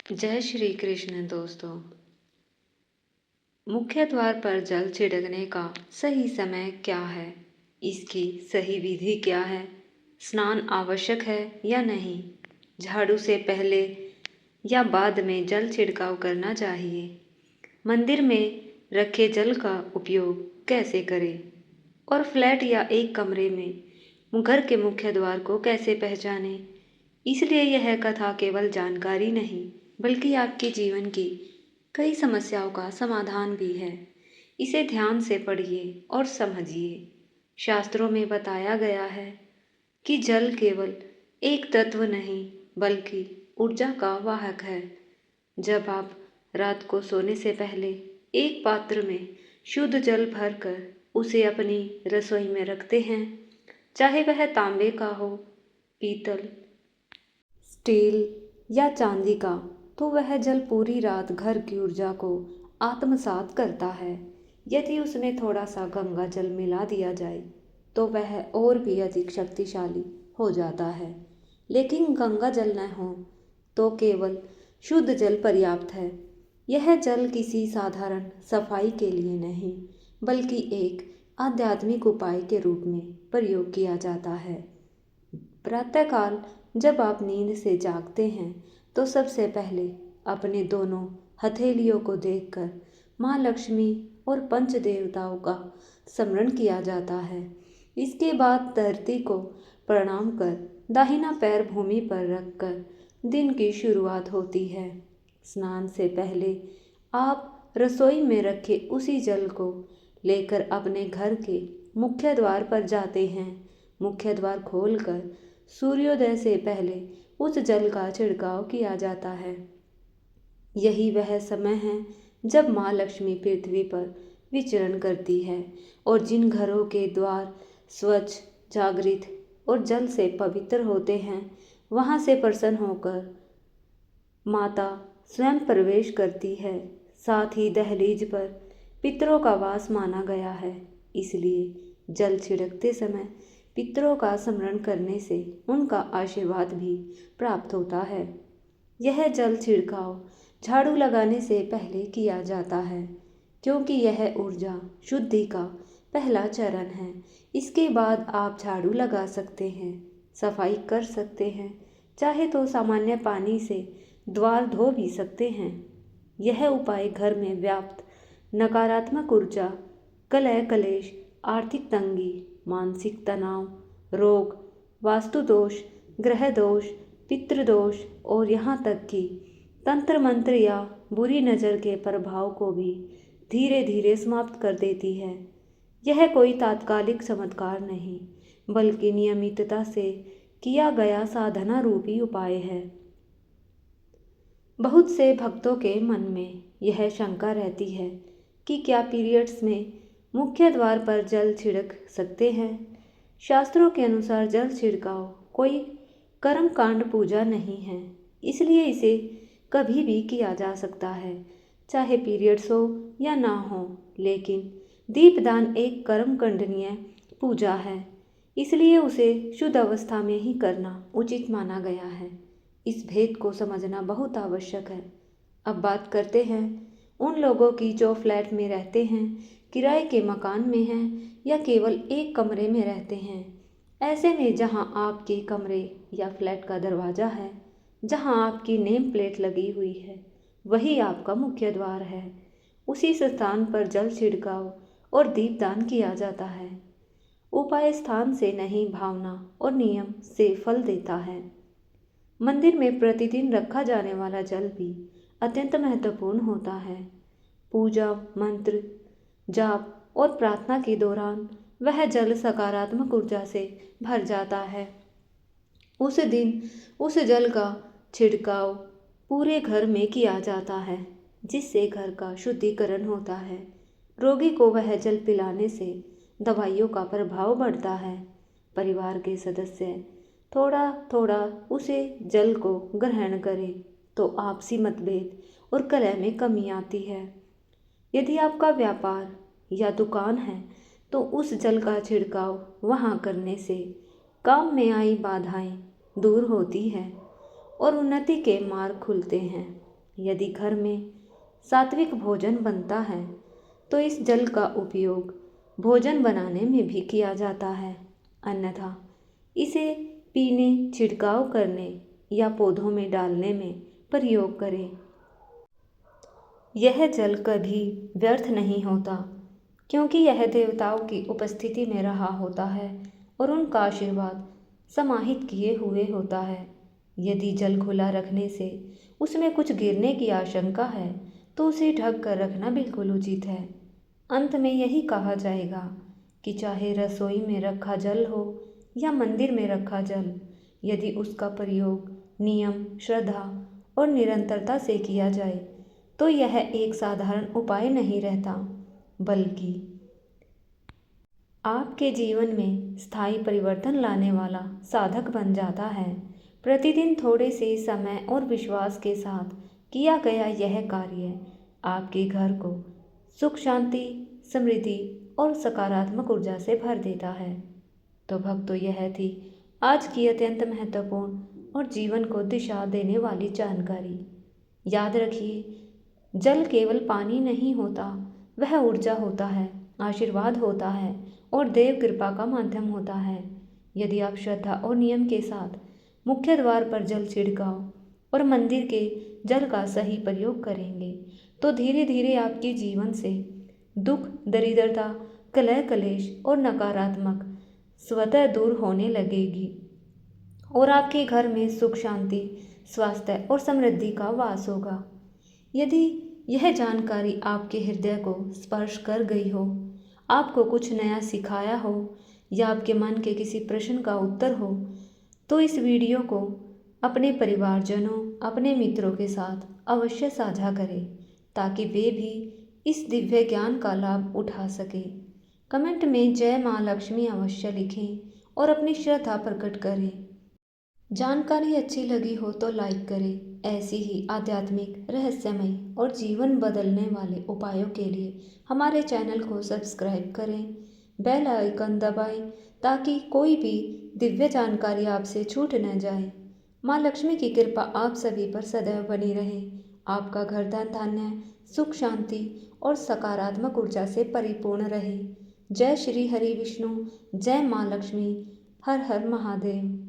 जय श्री कृष्ण दोस्तों। मुख्य द्वार पर जल छिड़कने का सही समय क्या है? इसकी सही विधि क्या है? स्नान आवश्यक है या नहीं? झाड़ू से पहले या बाद में जल छिड़काव करना चाहिए? मंदिर में रखे जल का उपयोग कैसे करें? और फ्लैट या एक कमरे में घर के मुख्य द्वार को कैसे पहचानें? इसलिए यह कथा केवल जानकारी नहीं बल्कि आपके जीवन की कई समस्याओं का समाधान भी है। इसे ध्यान से पढ़िए और समझिए। शास्त्रों में बताया गया है कि जल केवल एक तत्व नहीं बल्कि ऊर्जा का वाहक है। जब आप रात को सोने से पहले एक पात्र में शुद्ध जल भरकर उसे अपनी रसोई में रखते हैं, चाहे वह तांबे का हो, पीतल, स्टील या चांदी का, तो वह जल पूरी रात घर की ऊर्जा को आत्मसात करता है। यदि उसमें थोड़ा सा गंगा जल मिला दिया जाए तो वह और भी अधिक शक्तिशाली हो जाता है। लेकिन गंगा जल न हो तो केवल शुद्ध जल पर्याप्त है। यह जल किसी साधारण सफाई के लिए नहीं बल्कि एक आध्यात्मिक उपाय के रूप में प्रयोग किया जाता है। प्रातःकाल जब आप नींद से जागते हैं तो सबसे पहले अपने दोनों हथेलियों को देखकर माँ लक्ष्मी और पंच देवताओं का स्मरण किया जाता है। इसके बाद धरती को प्रणाम कर दाहिना पैर भूमि पर रखकर दिन की शुरुआत होती है। स्नान से पहले आप रसोई में रखे उसी जल को लेकर अपने घर के मुख्य द्वार पर जाते हैं। मुख्य द्वार खोलकर सूर्योदय से पहले उस जल का छिड़काव किया जाता है। यही वह समय है जब माँ लक्ष्मी पृथ्वी पर विचरण करती है और जिन घरों के द्वार स्वच्छ, जागृत और जल से पवित्र होते हैं, वहाँ से प्रसन्न होकर माता स्वयं प्रवेश करती है। साथ ही दहलीज पर पितरों का वास माना गया है, इसलिए जल छिड़कते समय पितरों का स्मरण करने से उनका आशीर्वाद भी प्राप्त होता है। यह जल छिड़काव झाड़ू लगाने से पहले किया जाता है क्योंकि यह ऊर्जा शुद्धि का पहला चरण है। इसके बाद आप झाड़ू लगा सकते हैं, सफाई कर सकते हैं, चाहे तो सामान्य पानी से द्वार धो भी सकते हैं। यह उपाय घर में व्याप्त नकारात्मक ऊर्जा, कलह कलेश, आर्थिक तंगी, मानसिक तनाव, रोग, वास्तु दोष, ग्रह दोष, पितृदोष और यहाँ तक कि तंत्र मंत्र या बुरी नज़र के प्रभाव को भी धीरे धीरे समाप्त कर देती है। यह कोई तात्कालिक चमत्कार नहीं बल्कि नियमितता से किया गया साधना रूपी उपाय है। बहुत से भक्तों के मन में यह शंका रहती है कि क्या पीरियड्स में मुख्य द्वार पर जल छिड़क सकते हैं? शास्त्रों के अनुसार जल छिड़काव कोई कर्मकांड पूजा नहीं है, इसलिए इसे कभी भी किया जा सकता है, चाहे पीरियड्स हो या ना हो। लेकिन दीपदान एक कर्मकांडनीय पूजा है, इसलिए उसे शुद्ध अवस्था में ही करना उचित माना गया है। इस भेद को समझना बहुत आवश्यक है। अब बात करते हैं उन लोगों की जो फ्लैट में रहते हैं, किराए के मकान में हैं या केवल एक कमरे में रहते हैं। ऐसे में जहां आपके कमरे या फ्लैट का दरवाज़ा है, जहां आपकी नेम प्लेट लगी हुई है, वही आपका मुख्य द्वार है। उसी स्थान पर जल छिड़काव और दीपदान किया जाता है। उपाय स्थान से नहीं, भावना और नियम से फल देता है। मंदिर में प्रतिदिन रखा जाने वाला जल भी अत्यंत महत्वपूर्ण होता है। पूजा, मंत्र, जाप और प्रार्थना के दौरान वह जल सकारात्मक ऊर्जा से भर जाता है। उस दिन उस जल का छिड़काव पूरे घर में किया जाता है, जिससे घर का शुद्धिकरण होता है। रोगी को वह जल पिलाने से दवाइयों का प्रभाव बढ़ता है। परिवार के सदस्य थोड़ा थोड़ा उसे जल को ग्रहण करें तो आपसी मतभेद और कलह में कमी आती है। यदि आपका व्यापार या दुकान है तो उस जल का छिड़काव वहां करने से काम में आई बाधाएं दूर होती हैं और उन्नति के मार्ग खुलते हैं। यदि घर में सात्विक भोजन बनता है तो इस जल का उपयोग भोजन बनाने में भी किया जाता है, अन्यथा इसे पीने, छिड़काव करने या पौधों में डालने में प्रयोग करें। यह जल कभी व्यर्थ नहीं होता, क्योंकि यह देवताओं की उपस्थिति में रहा होता है और उनका आशीर्वाद समाहित किए हुए होता है। यदि जल खुला रखने से उसमें कुछ गिरने की आशंका है तो उसे ढक कर रखना बिल्कुल उचित है। अंत में यही कहा जाएगा कि चाहे रसोई में रखा जल हो या मंदिर में रखा जल, यदि उसका प्रयोग नियम, श्रद्धा और निरंतरता से किया जाए तो यह एक साधारण उपाय नहीं रहता, बल्कि आपके जीवन में स्थायी परिवर्तन लाने वाला साधक बन जाता है। प्रतिदिन थोड़े से समय और विश्वास के साथ किया गया यह कार्य आपके घर को सुख, शांति, समृद्धि और सकारात्मक ऊर्जा से भर देता है। तो भक्तों, यह थी आज की अत्यंत महत्वपूर्ण और जीवन को दिशा देने वाली जानकारी। याद रखिए, जल केवल पानी नहीं होता, वह ऊर्जा होता है, आशीर्वाद होता है और देव कृपा का माध्यम होता है। यदि आप श्रद्धा और नियम के साथ मुख्य द्वार पर जल छिड़काव और मंदिर के जल का सही प्रयोग करेंगे तो धीरे धीरे आपके जीवन से दुख, दरिद्रता, कलह, कलेश और नकारात्मक स्वतः दूर होने लगेगी और आपके घर में सुख, शांति, स्वास्थ्य और समृद्धि का वास होगा। यदि यह जानकारी आपके हृदय को स्पर्श कर गई हो, आपको कुछ नया सिखाया हो या आपके मन के किसी प्रश्न का उत्तर हो, तो इस वीडियो को अपने परिवारजनों, अपने मित्रों के साथ अवश्य साझा करें ताकि वे भी इस दिव्य ज्ञान का लाभ उठा सकें। कमेंट में जय माँ लक्ष्मी अवश्य लिखें और अपनी श्रद्धा प्रकट करें। जानकारी अच्छी लगी हो तो लाइक करें। ऐसी ही आध्यात्मिक, रहस्यमयी और जीवन बदलने वाले उपायों के लिए हमारे चैनल को सब्सक्राइब करें, बेल आइकन दबाएं ताकि कोई भी दिव्य जानकारी आपसे छूट न जाए। माँ लक्ष्मी की कृपा आप सभी पर सदैव बनी रहे। आपका घर धन धान्य, सुख, शांति और सकारात्मक ऊर्जा से परिपूर्ण रहे। जय श्री हरि विष्णु, जय माँ लक्ष्मी, हर हर महादेव।